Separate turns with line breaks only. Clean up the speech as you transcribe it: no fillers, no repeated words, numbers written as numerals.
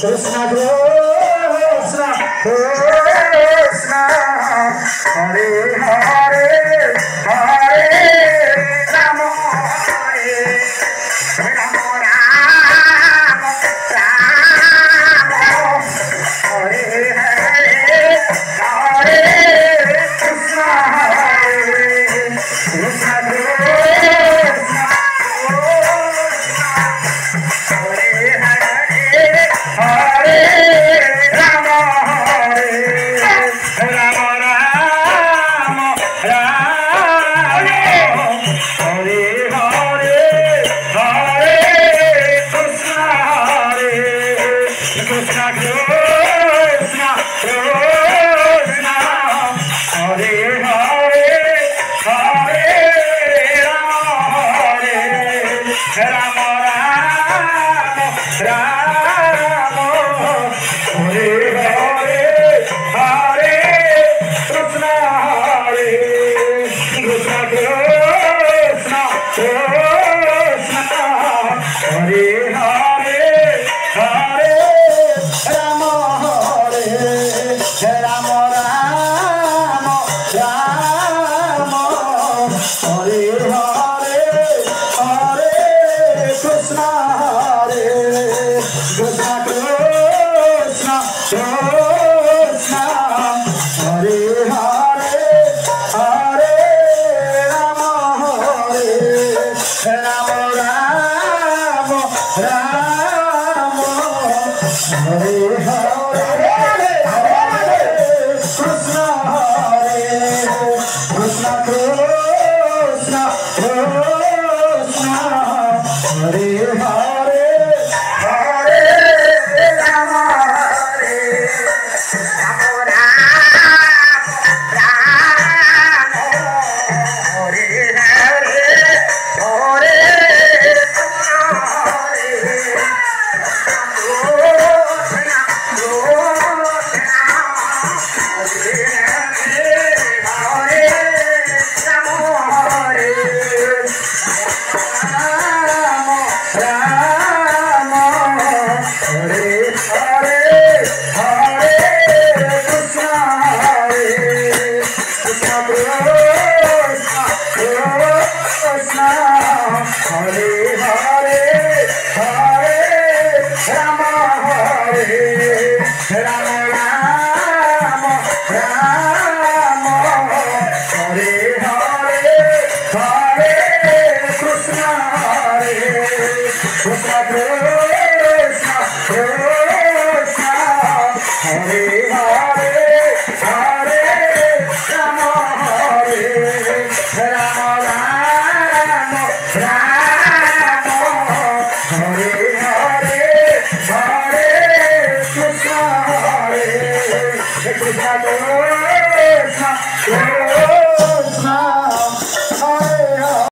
Krishna Krishna Krishna Hare Hare Hare Rama Hare Rama Rama Rama Hare Hare Hare Krishna Hare Krishna Krishna Hare Hare Rama Hare Rama Rama Rama Hare Hare Hare Krishna Hare Krishna Krishna Krishna Hare Hare Hare Rama Hare Rama Rama Rama Hare Hare Hare Krishna Hare Krishna Krishna Krishna Hare Hare Hare Rama Hare Rama Rama Rama Hare Hare Hare Krishna Hare Krishna Krishna Krishna Hare Hare Hare Rama Hare Rama Rama Rama Hare Hare Hare Krishna Hare Krishna Krishna Krishna Hare Hare Hare Rama Hare Rama Rama Hare Hare Hare Krishna Hare Krishna